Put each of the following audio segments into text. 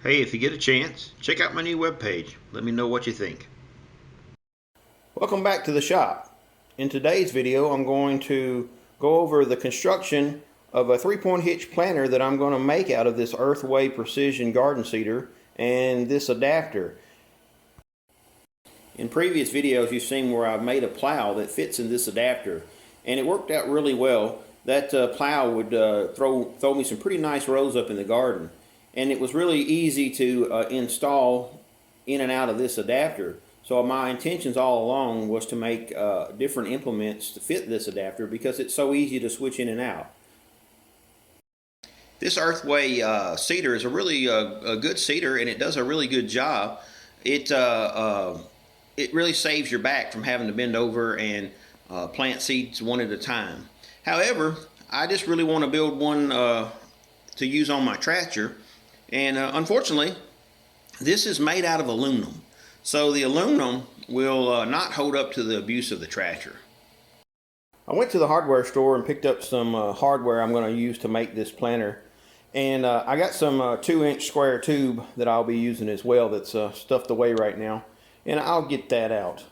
Hey, if you get a chance, check out my new webpage. Let me know what you think. Welcome back to the shop. In today's video, I'm going to go over the construction of a 3-point hitch planter that I'm going to make out of this Earthway precision garden seeder and this adapter. In previous videos, you've seen where I've made a plow that fits in this adapter, and it worked out really well. That plow would throw me some pretty nice rows up in the garden. And it was really easy to install in and out of this adapter. So my intentions all along was to make different implements to fit this adapter because it's so easy to switch in and out. This Earthway seeder is a really a good seeder, and it does a really good job. It really saves your back from having to bend over and plant seeds one at a time. However, I just really want to build one to use on my tractor. And unfortunately, this is made out of aluminum. So the aluminum will not hold up to the abuse of the tractor. I went to the hardware store and picked up some hardware I'm going to use to make this planter. And I got some 2-inch square tube that I'll be using as well that's stuffed away right now. And I'll get that out.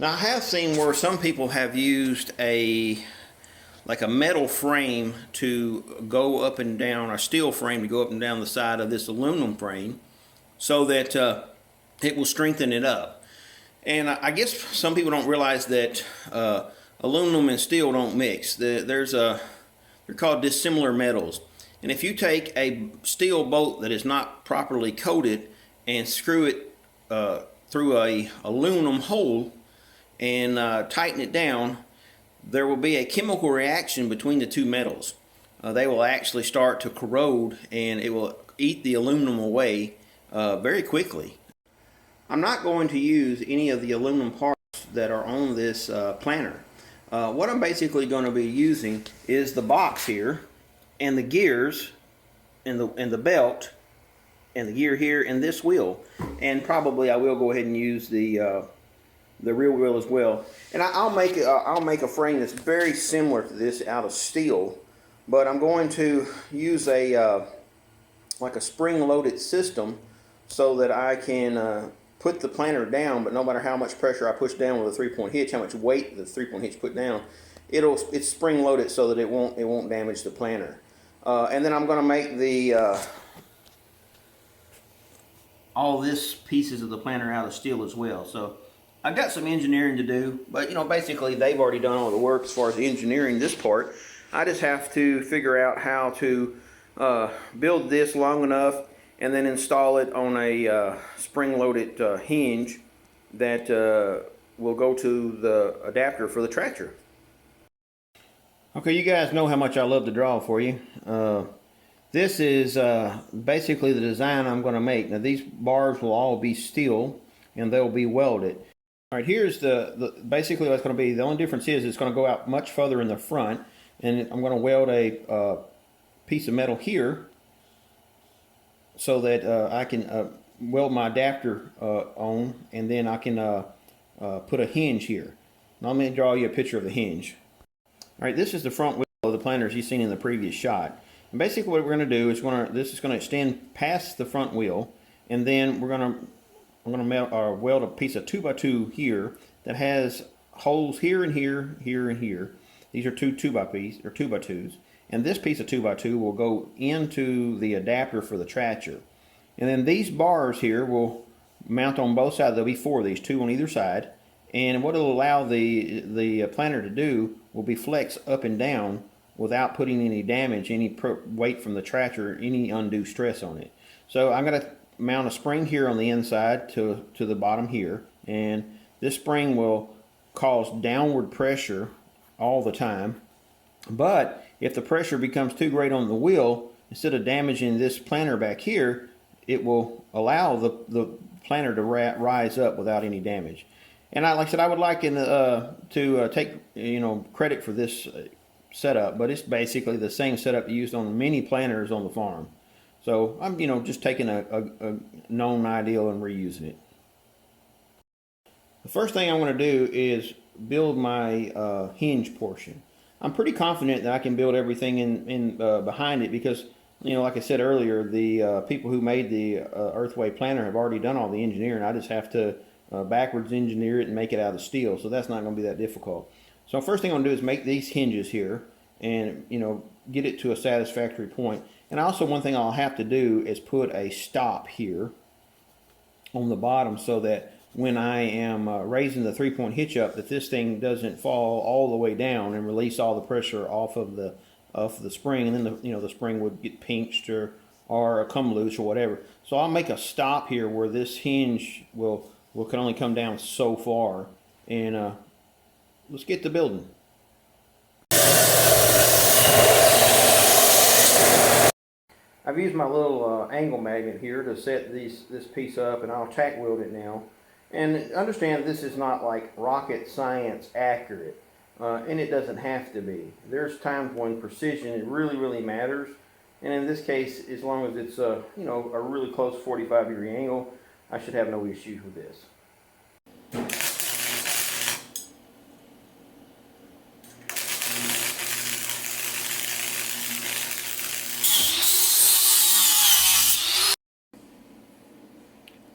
Now I have seen where some people have used like a metal frame to go up and down, or steel frame to go up and down the side of this aluminum frame so that it will strengthen it up. And I guess some people don't realize that aluminum and steel don't mix. They're called dissimilar metals. And if you take a steel bolt that is not properly coated and screw it through a aluminum hole and tighten it down, there will be a chemical reaction between the two metals. They will actually start to corrode, and it will eat the aluminum away very quickly. I'm not going to use any of the aluminum parts that are on this planter. What I'm basically going to be using is the box here, and the gears, and the belt, and the gear here, and this wheel. And probably I will go ahead and use the rear wheel as well. And I'll make a frame that's very similar to this out of steel, but I'm going to use like a spring-loaded system so that I can put the planter down, but no matter how much pressure I push down with a 3-point hitch, how much weight the 3-point hitch put down, it's spring-loaded so that it won't damage the planter. And then I'm going to make the all this pieces of the planter out of steel as well. So I've got some engineering to do, but basically they've already done all the work as far as engineering this part. I just have to figure out how to build this long enough and then install it on a spring-loaded hinge that will go to the adapter for the tractor. Okay, you guys know how much I love to draw for you. This is basically the design I'm going to make. Now these bars will all be steel and they'll be welded. All right, here's basically what's going to be. The only difference is it's going to go out much further in the front, and I'm going to weld a piece of metal here so that I can weld my adapter on, and then I can put a hinge here. Now I'm going to draw you a picture of the hinge. All right, this is the front wheel of the planter as you've seen in the previous shot. And basically what we're going to do is this is going to extend past the front wheel, and then I'm going to weld a piece of 2x2 here that has holes here and here, here and here. These are two 2x2s, and this piece of 2x2 will go into the adapter for the tractor. And then these bars here will mount on both sides. There'll be 4 of these, 2 on either side. And what it'll allow the planter to do will be flex up and down without putting any damage, any weight from the tractor, any undue stress on it. So I'm going to mount a spring here on the inside to the bottom here, and this spring will cause downward pressure all the time. But if the pressure becomes too great on the wheel, instead of damaging this planter back here, it will allow the planter to rise up without any damage. And like I said, I would like to take credit for this setup, but it's basically the same setup used on many planters on the farm. So I'm just taking a known ideal and reusing it. The first thing I'm going to do is build my hinge portion. I'm pretty confident that I can build everything in behind it because you know, like I said earlier, the people who made the Earthway Planter have already done all the engineering. I just have to backwards engineer it and make it out of steel, so that's not going to be that difficult. So first thing I'm going to do is make these hinges here and, you know, get it to a satisfactory point. And also one thing I'll have to do is put a stop here on the bottom so that when I am raising the 3-point hitch up, that this thing doesn't fall all the way down and release all the pressure off of the spring, and then the spring would get pinched or come loose or whatever. So I'll make a stop here where this hinge can only come down so far, and let's get to building. I've used my little angle magnet here to set this piece up, and I'll tack weld it now. And understand this is not like rocket science accurate, and it doesn't have to be. There's times when precision it really matters, and in this case, as long as it's a really close 45-degree angle, I should have no issues with this.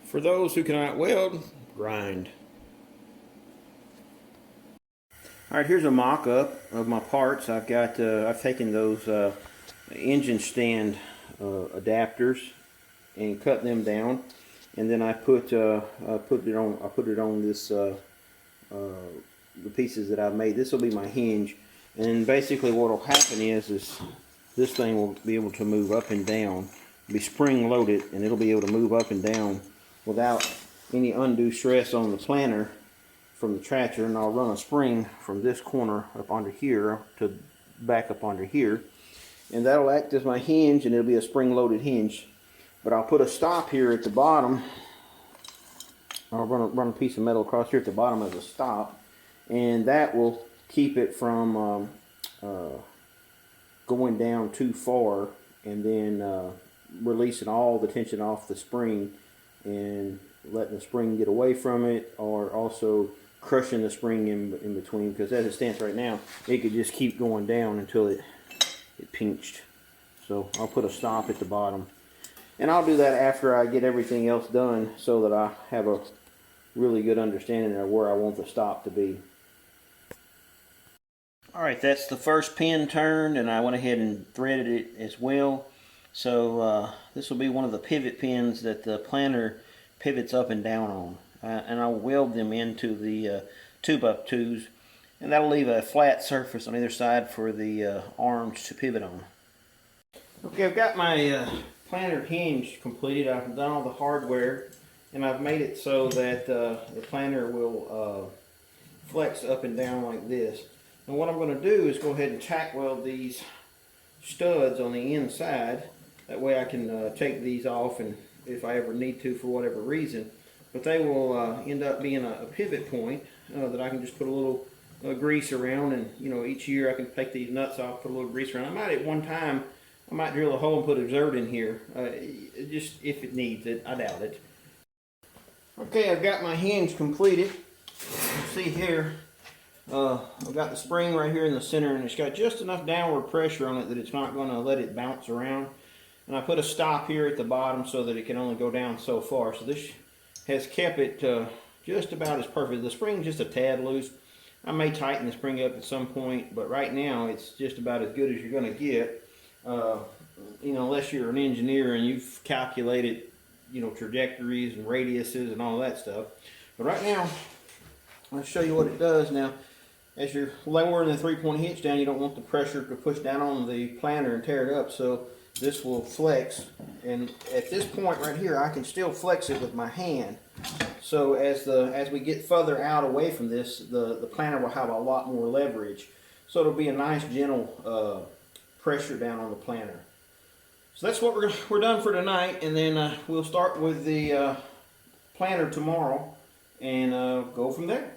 For those who cannot weld, grind. All right, here's a mock-up of my parts. I've taken those engine stand adapters and cut them down, and then I put it on this the pieces that I've made. This will be my hinge, and basically what will happen is this thing will be able to move up and down, be spring loaded, and it'll be able to move up and down without any undue stress on the planter from the tractor. And I'll run a spring from this corner up under here to back up under here, and that'll act as my hinge, and it'll be a spring loaded hinge. But I'll put a stop here at the bottom. I'll run a piece of metal across here at the bottom as a stop, and that will keep it from going down too far and then releasing all the tension off the spring and letting the spring get away from it, or also crushing the spring in between, because as it stands right now, it could just keep going down until it pinched. So I'll put a stop at the bottom, and I'll do that after I get everything else done so that I have a really good understanding of where I want the stop to be. Alright, that's the first pin turned, and I went ahead and threaded it as well. So this will be one of the pivot pins that the planter pivots up and down on. And I'll weld them into the 2x2s, and that'll leave a flat surface on either side for the arms to pivot on. Okay, I've got my planter hinge completed. I've done all the hardware, and I've made it so that the planter will flex up and down like this. And what I'm going to do is go ahead and tack weld these studs on the inside. That way I can take these off, and if I ever need to for whatever reason. But they will end up being a pivot point that I can just put a little grease around, and each year I can take these nuts off, put a little grease around. I might at one time drill a hole and put exert in here, just if it needs it. I doubt it. Okay, I've got my hinge completed. You see here, I've got the spring right here in the center, and it's got just enough downward pressure on it that it's not going to let it bounce around. And I put a stop here at the bottom so that it can only go down so far. So this has kept it just about as perfect. The spring's just a tad loose. I may tighten the spring up at some point, but right now it's just about as good as you're going to get. Unless you're an engineer and you've calculated, trajectories and radiuses and all that stuff. But right now, I'll show you what it does. Now, as you're lowering the 3-point hitch down, you don't want the pressure to push down on the planter and tear it up. So this will flex, and at this point right here I can still flex it with my hand. So as we get further out away from this, the planter will have a lot more leverage, so it'll be a nice gentle pressure down on the planter. So that's what we're done for tonight, and then we'll start with the planter tomorrow and go from there.